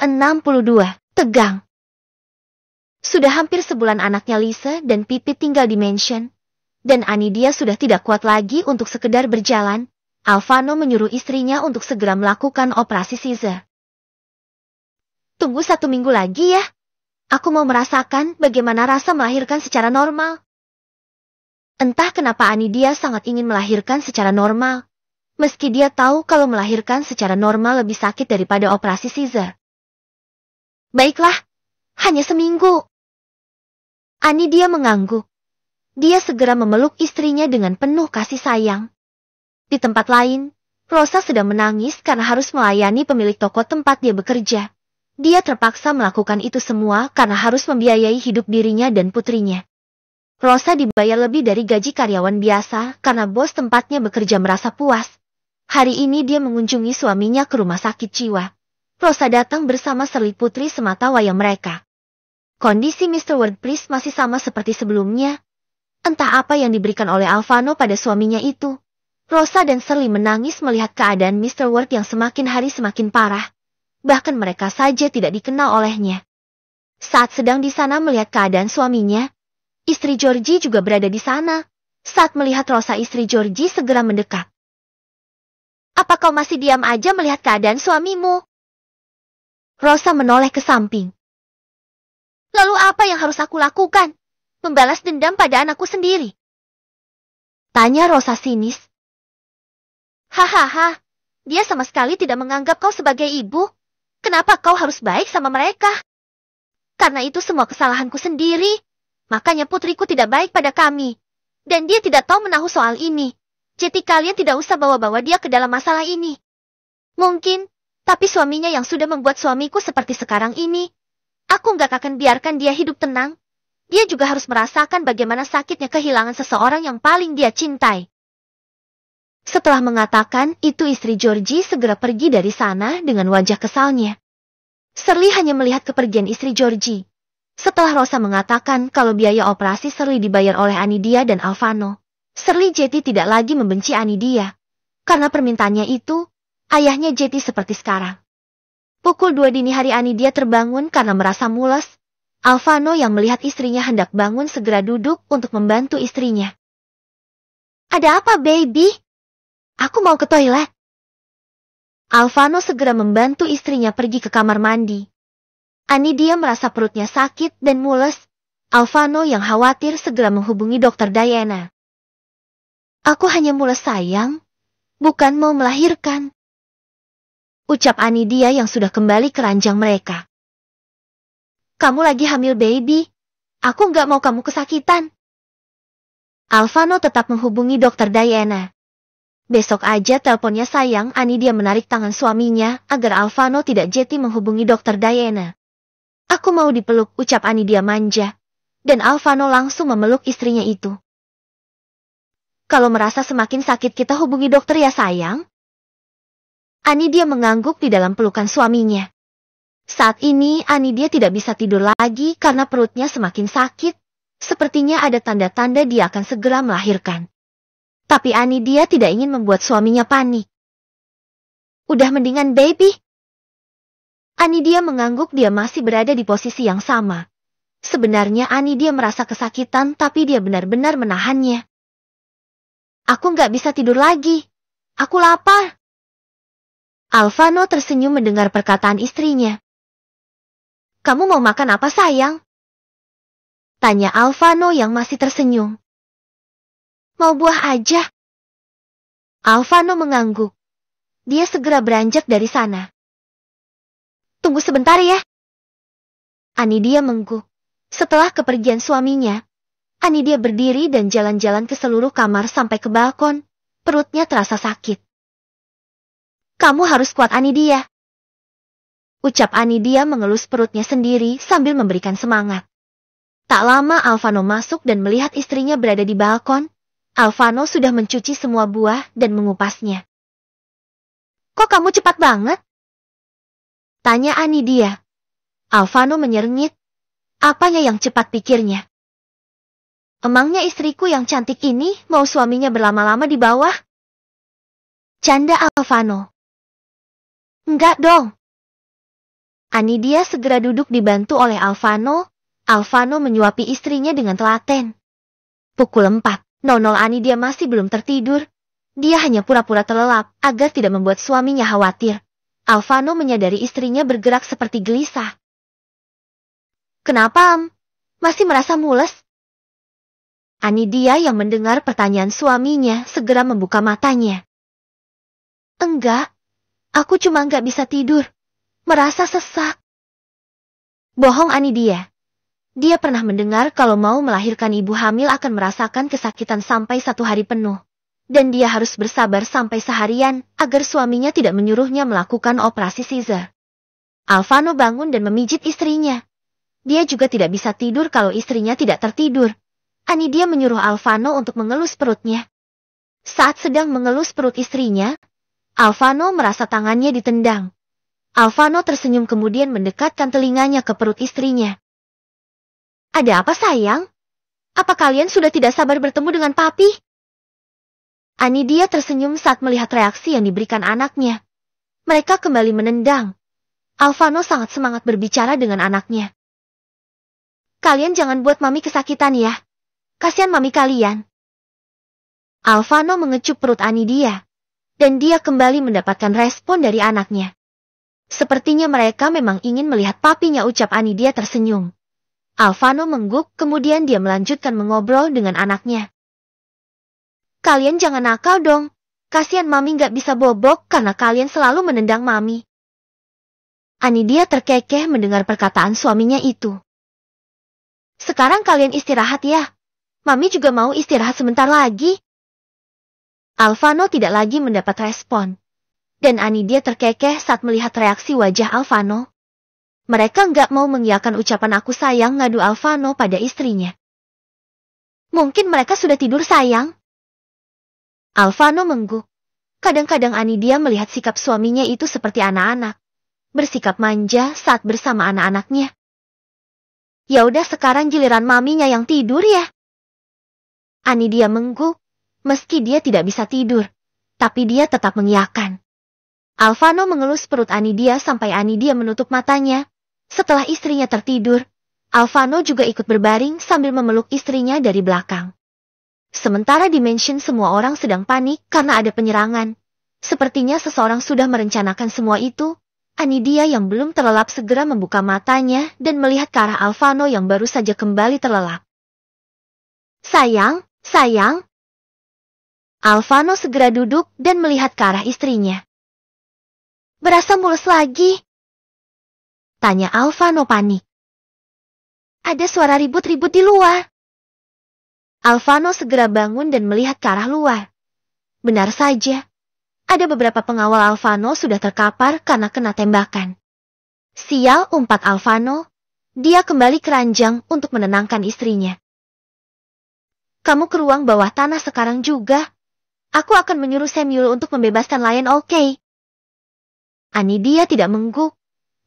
262. Tegang. Sudah hampir sebulan anaknya Lisa dan Pipit tinggal di mansion, dan Anidia sudah tidak kuat lagi untuk sekedar berjalan. Alvano menyuruh istrinya untuk segera melakukan operasi Caesar. Tunggu 1 minggu lagi ya. Aku mau merasakan bagaimana rasa melahirkan secara normal. Entah kenapa Anidia sangat ingin melahirkan secara normal, meski dia tahu kalau melahirkan secara normal lebih sakit daripada operasi Caesar. Baiklah, hanya seminggu. Anidia mengangguk. Dia segera memeluk istrinya dengan penuh kasih sayang. Di tempat lain, Rosa sedang menangis karena harus melayani pemilik toko tempat dia bekerja. Dia terpaksa melakukan itu semua karena harus membiayai hidup dirinya dan putrinya. Rosa dibayar lebih dari gaji karyawan biasa karena bos tempatnya bekerja merasa puas. Hari ini dia mengunjungi suaminya ke rumah sakit jiwa. Rosa datang bersama Shirley putri semata wayang mereka. Kondisi Mr. Wordpress masih sama seperti sebelumnya. Entah apa yang diberikan oleh Alvano pada suaminya itu. Rosa dan Shirley menangis melihat keadaan Mr. Ward yang semakin hari semakin parah. Bahkan mereka saja tidak dikenal olehnya. Saat sedang di sana melihat keadaan suaminya, istri Georgie juga berada di sana. Saat melihat Rosa, istri Georgie segera mendekat. Apa kau masih diam aja melihat keadaan suamimu? Rosa menoleh ke samping. Lalu apa yang harus aku lakukan? Membalas dendam pada anakku sendiri? Tanya Rosa sinis. Hahaha, dia sama sekali tidak menganggap kau sebagai ibu. Kenapa kau harus baik sama mereka? Karena itu semua kesalahanku sendiri. Makanya putriku tidak baik pada kami. Dan dia tidak tahu menahu soal ini. Jadi kalian tidak usah bawa-bawa dia ke dalam masalah ini. Mungkin, tapi suaminya yang sudah membuat suamiku seperti sekarang ini. Aku nggak akan biarkan dia hidup tenang. Dia juga harus merasakan bagaimana sakitnya kehilangan seseorang yang paling dia cintai. Setelah mengatakan itu, istri Georgie segera pergi dari sana dengan wajah kesalnya. Shirley hanya melihat kepergian istri Georgie. Setelah Rosa mengatakan kalau biaya operasi Shirley dibayar oleh Anidia dan Alvano, Shirley jadi tidak lagi membenci Anidia. Karena permintaannya itu, ayahnya jadi seperti sekarang. Pukul 2 dini hari Anidia terbangun karena merasa mules. Alvano yang melihat istrinya hendak bangun segera duduk untuk membantu istrinya. Ada apa, baby? Aku mau ke toilet. Alvano segera membantu istrinya pergi ke kamar mandi. Anidia merasa perutnya sakit dan mules. Alvano yang khawatir segera menghubungi dokter Diana. Aku hanya mules sayang, bukan mau melahirkan. Ucap Anidia yang sudah kembali ke ranjang mereka. Kamu lagi hamil, baby. Aku nggak mau kamu kesakitan. Alvano tetap menghubungi dokter Diana. Besok aja teleponnya sayang. Anidia menarik tangan suaminya agar Alvano tidak jadi menghubungi dokter Diana. Aku mau dipeluk, ucap Anidia manja. Dan Alvano langsung memeluk istrinya itu. Kalau merasa semakin sakit kita hubungi dokter ya sayang. Anidia mengangguk di dalam pelukan suaminya. Saat ini Anidia tidak bisa tidur lagi karena perutnya semakin sakit. Sepertinya ada tanda-tanda dia akan segera melahirkan. Tapi Anidia tidak ingin membuat suaminya panik. Udah mendingan, baby? Anidia mengangguk, dia masih berada di posisi yang sama. Sebenarnya Anidia merasa kesakitan tapi dia benar-benar menahannya. Aku nggak bisa tidur lagi. Aku lapar. Alvano tersenyum mendengar perkataan istrinya. Kamu mau makan apa, sayang? Tanya Alvano yang masih tersenyum. Mau buah aja. Alvano mengangguk. Dia segera beranjak dari sana. Tunggu sebentar ya. Anidia mengguk. Setelah kepergian suaminya, Anidia berdiri dan jalan-jalan ke seluruh kamar sampai ke balkon. Perutnya terasa sakit. Kamu harus kuat, Anidia. Ucap Anidia mengelus perutnya sendiri sambil memberikan semangat. Tak lama Alvano masuk dan melihat istrinya berada di balkon. Alvano sudah mencuci semua buah dan mengupasnya. Kok kamu cepat banget? Tanya Anidia. Alvano menyernyit. Apanya yang cepat, pikirnya. Emangnya istriku yang cantik ini mau suaminya berlama-lama di bawah? Canda Alvano. Enggak dong. Anidia segera duduk dibantu oleh Alvano. Alvano menyuapi istrinya dengan telaten. Pukul 4.00 Anidia masih belum tertidur. Dia hanya pura-pura terlelap agar tidak membuat suaminya khawatir. Alvano menyadari istrinya bergerak seperti gelisah. Kenapa, Am? Masih merasa mules? Anidia yang mendengar pertanyaan suaminya segera membuka matanya. Enggak, aku cuma nggak bisa tidur. Merasa sesak. Bohong Anidia. Dia pernah mendengar kalau mau melahirkan ibu hamil akan merasakan kesakitan sampai 1 hari penuh. Dan dia harus bersabar sampai seharian agar suaminya tidak menyuruhnya melakukan operasi Caesar. Alvano bangun dan memijit istrinya. Dia juga tidak bisa tidur kalau istrinya tidak tertidur. Anidia menyuruh Alvano untuk mengelus perutnya. Saat sedang mengelus perut istrinya, Alvano merasa tangannya ditendang. Alvano tersenyum kemudian mendekatkan telinganya ke perut istrinya. Ada apa sayang? Apa kalian sudah tidak sabar bertemu dengan papi? Anidia tersenyum saat melihat reaksi yang diberikan anaknya. Mereka kembali menendang. Alvano sangat semangat berbicara dengan anaknya. Kalian jangan buat mami kesakitan ya. Kasihan mami kalian. Alvano mengecup perut Anidia. Dan dia kembali mendapatkan respon dari anaknya. Sepertinya mereka memang ingin melihat papinya, ucap Anidia tersenyum. Alvano mengguk, kemudian dia melanjutkan mengobrol dengan anaknya. Kalian jangan nakal dong. Kasihan mami nggak bisa bobok karena kalian selalu menendang mami. Anidia terkekeh mendengar perkataan suaminya itu. Sekarang kalian istirahat ya. Mami juga mau istirahat sebentar lagi. Alvano tidak lagi mendapat respon. Dan Anidia terkekeh saat melihat reaksi wajah Alvano. Mereka nggak mau mengiyakan ucapan aku sayang, ngadu Alvano pada istrinya. Mungkin mereka sudah tidur sayang. Alvano mengguk. Kadang-kadang Anidia melihat sikap suaminya itu seperti anak-anak. Bersikap manja saat bersama anak-anaknya. Ya udah, sekarang giliran maminya yang tidur ya. Anidia mengguk. Meski dia tidak bisa tidur. Tapi dia tetap mengiyakan. Alvano mengelus perut Anidia sampai Anidia menutup matanya. Setelah istrinya tertidur, Alvano juga ikut berbaring sambil memeluk istrinya dari belakang. Sementara di mansion semua orang sedang panik karena ada penyerangan. Sepertinya seseorang sudah merencanakan semua itu. Anidia yang belum terlelap segera membuka matanya dan melihat ke arah Alvano yang baru saja kembali terlelap. Sayang, sayang. Alvano segera duduk dan melihat ke arah istrinya. Berasa mulus lagi? Tanya Alvano panik. Ada suara ribut-ribut di luar. Alvano segera bangun dan melihat ke arah luar. Benar saja. Ada beberapa pengawal Alvano sudah terkapar karena kena tembakan. Sial, umpat Alvano. Dia kembali ke ranjang untuk menenangkan istrinya. Kamu ke ruang bawah tanah sekarang juga. Aku akan menyuruh Samuel untuk membebaskan Lion, oke? Anidia tidak mengguk.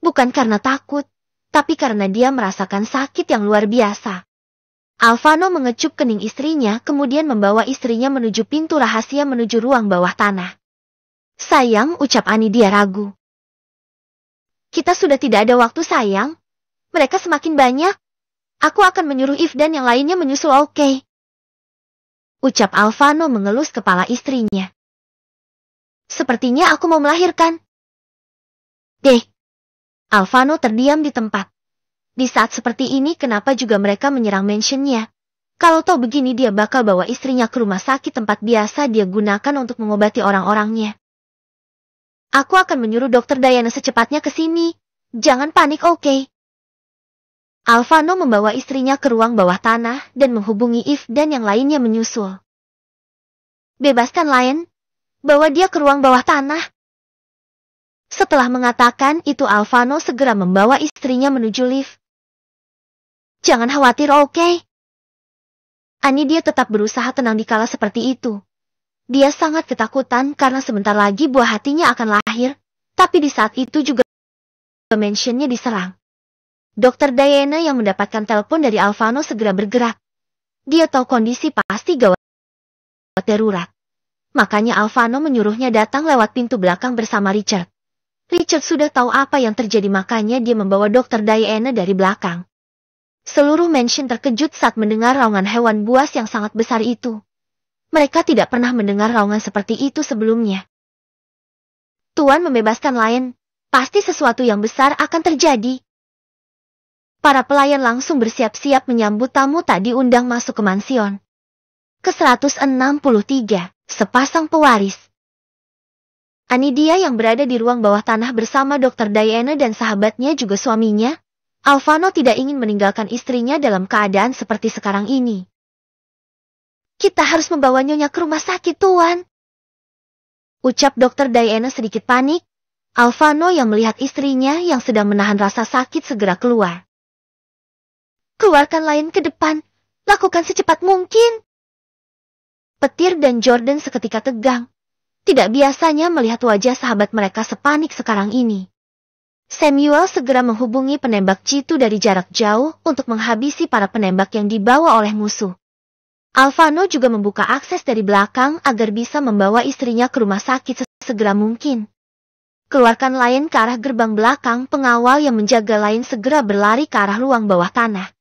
Bukan karena takut, tapi karena dia merasakan sakit yang luar biasa. Alvano mengecup kening istrinya, kemudian membawa istrinya menuju pintu rahasia menuju ruang bawah tanah. Sayang, ucap Anidia ragu. Kita sudah tidak ada waktu sayang. Mereka semakin banyak. Aku akan menyuruh Yves dan yang lainnya menyusul, oke? Ucap Alvano mengelus kepala istrinya. Sepertinya aku mau melahirkan. Deh. Alvano terdiam di tempat. Di saat seperti ini kenapa juga mereka menyerang mansionnya? Kalau tahu begini dia bakal bawa istrinya ke rumah sakit tempat biasa dia gunakan untuk mengobati orang-orangnya. Aku akan menyuruh Dokter Diana secepatnya ke sini. Jangan panik, oke? Alvano membawa istrinya ke ruang bawah tanah dan menghubungi Yves dan yang lainnya menyusul. Bebaskan Lion. Bawa dia ke ruang bawah tanah. Setelah mengatakan itu Alvano segera membawa istrinya menuju lift. Jangan khawatir, oke? Anidia tetap berusaha tenang dikala seperti itu. Dia sangat ketakutan karena sebentar lagi buah hatinya akan lahir, tapi di saat itu juga mansionnya diserang. Dokter Diana yang mendapatkan telepon dari Alvano segera bergerak. Dia tahu kondisi pasti gawat darurat. Makanya Alvano menyuruhnya datang lewat pintu belakang bersama Richard. Richard sudah tahu apa yang terjadi, makanya dia membawa Dr. Diana dari belakang. Seluruh mansion terkejut saat mendengar raungan hewan buas yang sangat besar itu. Mereka tidak pernah mendengar raungan seperti itu sebelumnya. Tuan membebaskan Lion, pasti sesuatu yang besar akan terjadi. Para pelayan langsung bersiap-siap menyambut tamu tak diundang masuk ke mansion. Ke-163, sepasang pewaris. Anidia yang berada di ruang bawah tanah bersama Dr. Diana dan sahabatnya juga suaminya, Alvano tidak ingin meninggalkan istrinya dalam keadaan seperti sekarang ini. Kita harus membawa Nyonya ke rumah sakit, Tuan. Ucap Dr. Diana sedikit panik. Alvano yang melihat istrinya yang sedang menahan rasa sakit segera keluar. Keluarkan Lion ke depan. Lakukan secepat mungkin. Petir dan Jordan seketika tegang. Tidak biasanya melihat wajah sahabat mereka sepanik sekarang ini. Samuel segera menghubungi penembak jitu dari jarak jauh untuk menghabisi para penembak yang dibawa oleh musuh. Alvano juga membuka akses dari belakang agar bisa membawa istrinya ke rumah sakit sesegera mungkin. Keluarkan Lion ke arah gerbang belakang, pengawal yang menjaga Lion segera berlari ke arah ruang bawah tanah,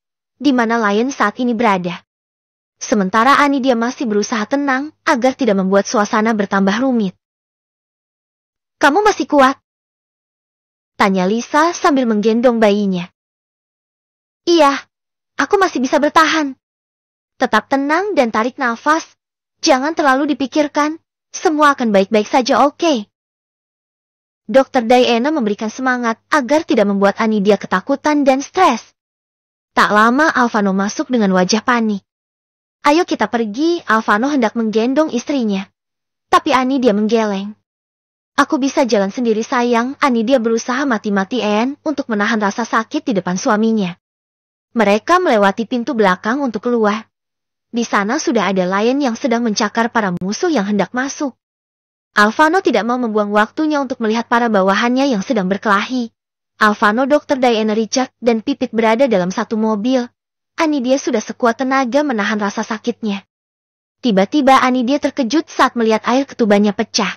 di mana Lion saat ini berada. Sementara Anidia masih berusaha tenang agar tidak membuat suasana bertambah rumit. Kamu masih kuat? Tanya Lisa sambil menggendong bayinya. Iya, aku masih bisa bertahan. Tetap tenang dan tarik nafas. Jangan terlalu dipikirkan. Semua akan baik-baik saja, oke? Dr. Diana memberikan semangat agar tidak membuat Anidia ketakutan dan stres. Tak lama Alvano masuk dengan wajah panik. Ayo kita pergi, Alvano hendak menggendong istrinya. Tapi Anidia menggeleng. Aku bisa jalan sendiri, sayang. Anidia berusaha mati-matian untuk menahan rasa sakit di depan suaminya. Mereka melewati pintu belakang untuk keluar. Di sana sudah ada Lion yang sedang mencakar para musuh yang hendak masuk. Alvano tidak mau membuang waktunya untuk melihat para bawahannya yang sedang berkelahi. Alvano, Dr. Diana, Richard, dan Pipit berada dalam satu mobil. Anidia sudah sekuat tenaga menahan rasa sakitnya. Tiba-tiba Anidia terkejut saat melihat air ketubannya pecah.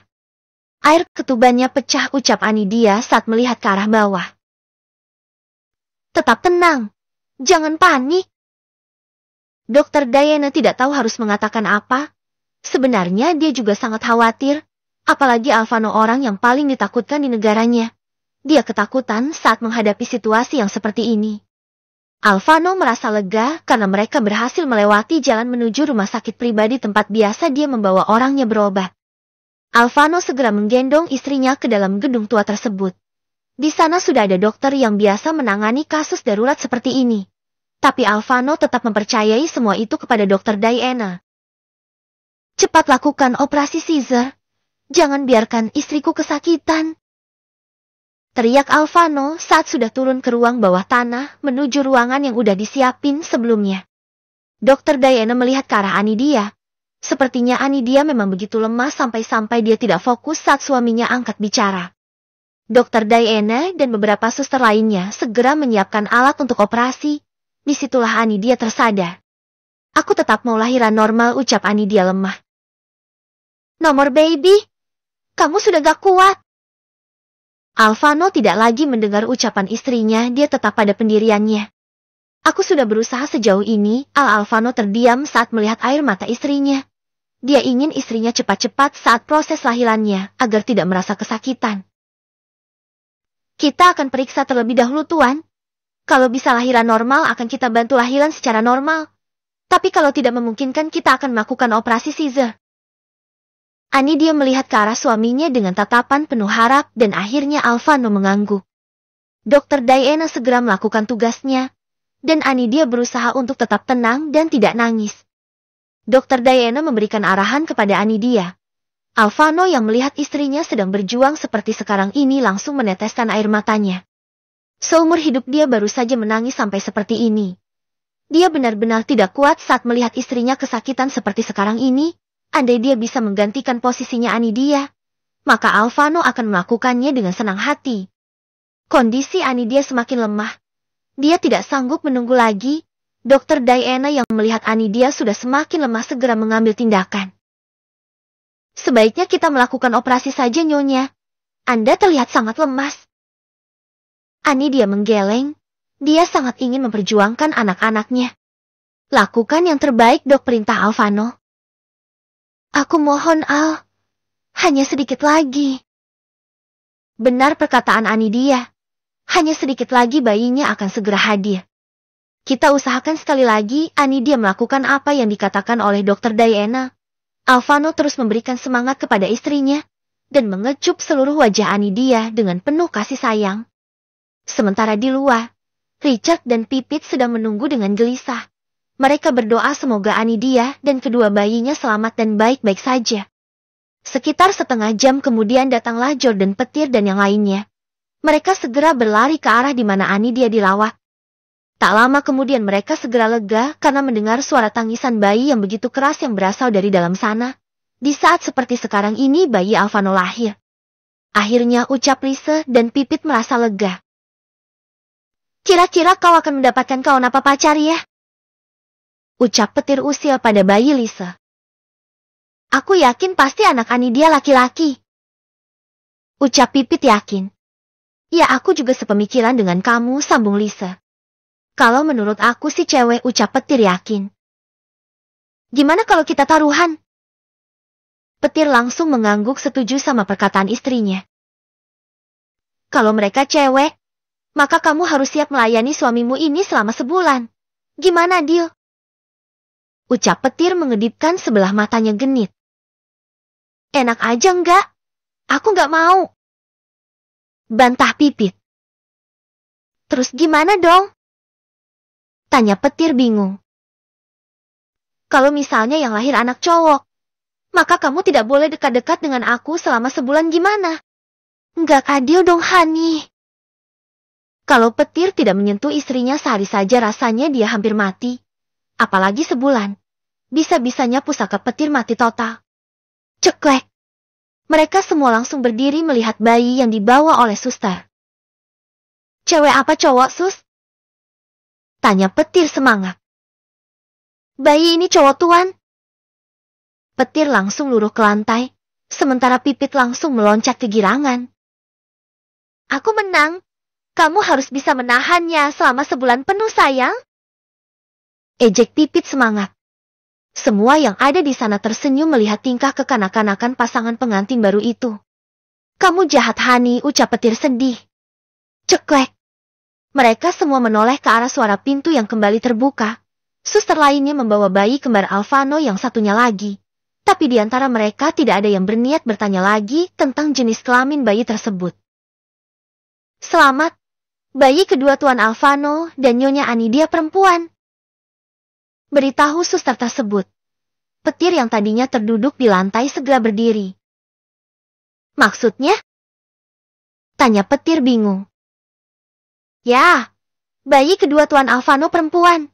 Air ketubannya pecah, ucap Anidia saat melihat ke arah bawah. Tetap tenang. Jangan panik. Dr. Diana tidak tahu harus mengatakan apa. Sebenarnya dia juga sangat khawatir. Apalagi Alvano, orang yang paling ditakutkan di negaranya. Dia ketakutan saat menghadapi situasi yang seperti ini. Alvano merasa lega karena mereka berhasil melewati jalan menuju rumah sakit pribadi tempat biasa dia membawa orangnya berobat. Alvano segera menggendong istrinya ke dalam gedung tua tersebut. Di sana sudah ada dokter yang biasa menangani kasus darurat seperti ini. Tapi Alvano tetap mempercayai semua itu kepada Dr. Diana. Cepat lakukan operasi Caesar. Jangan biarkan istriku kesakitan. Teriak Alvano saat sudah turun ke ruang bawah tanah menuju ruangan yang udah disiapin sebelumnya. Dr. Diana melihat ke arah Anidia. Sepertinya Anidia memang begitu lemah sampai-sampai dia tidak fokus saat suaminya angkat bicara. Dr. Diana dan beberapa suster lainnya segera menyiapkan alat untuk operasi. Disitulah Anidia tersadar. Aku tetap mau lahiran normal, ucap Anidia lemah. Nomor baby, kamu sudah gak kuat. Alvano tidak lagi mendengar ucapan istrinya, dia tetap pada pendiriannya. Aku sudah berusaha sejauh ini, Alvano terdiam saat melihat air mata istrinya. Dia ingin istrinya cepat-cepat saat proses lahirannya, agar tidak merasa kesakitan. Kita akan periksa terlebih dahulu, Tuan. Kalau bisa lahiran normal, akan kita bantu lahiran secara normal. Tapi kalau tidak memungkinkan, kita akan melakukan operasi Caesar. Anidia melihat ke arah suaminya dengan tatapan penuh harap dan akhirnya Alvano mengangguk. Dr. Diana segera melakukan tugasnya. Dan Anidia berusaha untuk tetap tenang dan tidak nangis. Dr. Diana memberikan arahan kepada Anidia. Alvano yang melihat istrinya sedang berjuang seperti sekarang ini langsung meneteskan air matanya. Seumur hidup dia baru saja menangis sampai seperti ini. Dia benar-benar tidak kuat saat melihat istrinya kesakitan seperti sekarang ini. Andai dia bisa menggantikan posisinya Anidia, maka Alvano akan melakukannya dengan senang hati. Kondisi Anidia semakin lemah. Dia tidak sanggup menunggu lagi. Dr. Diana yang melihat Anidia sudah semakin lemah segera mengambil tindakan. Sebaiknya kita melakukan operasi saja, Nyonya. Anda terlihat sangat lemas. Anidia menggeleng. Dia sangat ingin memperjuangkan anak-anaknya. Lakukan yang terbaik, Dok, perintah Alvano. Aku mohon, Al. Hanya sedikit lagi. Benar perkataan Anidia. Hanya sedikit lagi bayinya akan segera hadir. Kita usahakan sekali lagi. Anidia melakukan apa yang dikatakan oleh Dr. Diana. Alvano terus memberikan semangat kepada istrinya dan mengecup seluruh wajah Anidia dengan penuh kasih sayang. Sementara di luar, Richard dan Pipit sedang menunggu dengan gelisah. Mereka berdoa semoga Anidia dan kedua bayinya selamat dan baik-baik saja. Sekitar setengah jam kemudian datanglah Jordan, Petir, dan yang lainnya. Mereka segera berlari ke arah di mana Anidia dirawat. Tak lama kemudian mereka segera lega karena mendengar suara tangisan bayi yang begitu keras yang berasal dari dalam sana. Di saat seperti sekarang ini bayi Alvano lahir. Akhirnya ucap Lise dan Pipit merasa lega. Kira-kira kau akan mendapatkan kawan apa pacar ya? Ucap Petir usil pada bayi Lise. Aku yakin pasti anak Anidia laki-laki. Ucap Pipit yakin. Ya, aku juga sepemikiran dengan kamu, sambung Lise. Kalau menurut aku sih cewek, ucap Petir yakin. Gimana kalau kita taruhan? Petir langsung mengangguk setuju sama perkataan istrinya. Kalau mereka cewek, maka kamu harus siap melayani suamimu ini selama sebulan. Gimana, deal? Ucap Petir mengedipkan sebelah matanya genit. Enak aja enggak? Aku enggak mau. Bantah Pipit. Terus gimana dong? Tanya Petir bingung. Kalau misalnya yang lahir anak cowok, maka kamu tidak boleh dekat-dekat dengan aku selama sebulan gimana? Enggak adil dong, Hani. Kalau Petir tidak menyentuh istrinya sehari saja rasanya dia hampir mati. Apalagi sebulan. Bisa-bisanya pusaka Petir mati total. Ceklek. Mereka semua langsung berdiri melihat bayi yang dibawa oleh suster. Cewek apa cowok, Sus? Tanya Petir semangat. Bayi ini cowok, Tuan. Petir langsung luruh ke lantai, sementara Pipit langsung meloncat kegirangan. Aku menang. Kamu harus bisa menahannya selama sebulan penuh, sayang. Ejek Pipit semangat. Semua yang ada di sana tersenyum melihat tingkah kekanak-kanakan pasangan pengantin baru itu. Kamu jahat, Hani, ucap Petir sedih. Ceklek. Mereka semua menoleh ke arah suara pintu yang kembali terbuka. Suster lainnya membawa bayi kembar Alvano yang satunya lagi. Tapi di antara mereka tidak ada yang berniat bertanya lagi tentang jenis kelamin bayi tersebut. Selamat. Bayi kedua Tuan Alvano dan Nyonya Anidia perempuan. Beritahu suster tersebut. Petir yang tadinya terduduk di lantai segera berdiri. Maksudnya? Tanya Petir bingung. Ya, bayi kedua Tuan Alvano perempuan.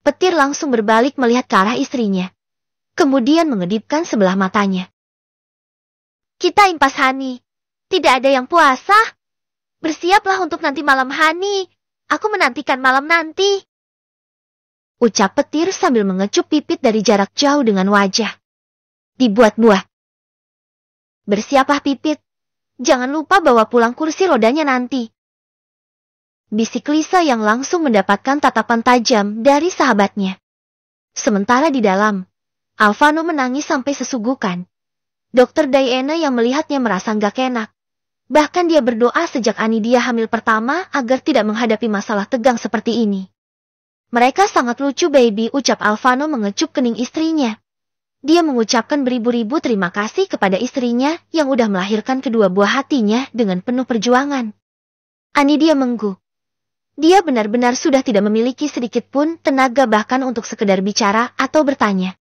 Petir langsung berbalik melihat ke arah istrinya. Kemudian mengedipkan sebelah matanya. Kita impas, Hani. Tidak ada yang puasa. Bersiaplah untuk nanti malam, Hani. Aku menantikan malam nanti. Ucap Petir sambil mengecup Pipit dari jarak jauh dengan wajah. Dibuat-buat. Bersiaplah, Pipit. Jangan lupa bawa pulang kursi rodanya nanti. Bisik Lisa yang langsung mendapatkan tatapan tajam dari sahabatnya. Sementara di dalam, Alvano menangis sampai sesugukan. Dr. Diana yang melihatnya merasa nggak enak. Bahkan dia berdoa sejak Anidia hamil pertama agar tidak menghadapi masalah tegang seperti ini. Mereka sangat lucu, baby, ucap Alvano mengecup kening istrinya. Dia mengucapkan beribu-ribu terima kasih kepada istrinya yang udah melahirkan kedua buah hatinya dengan penuh perjuangan. Anidia mengguk. Dia benar-benar sudah tidak memiliki sedikit pun tenaga bahkan untuk sekedar bicara atau bertanya.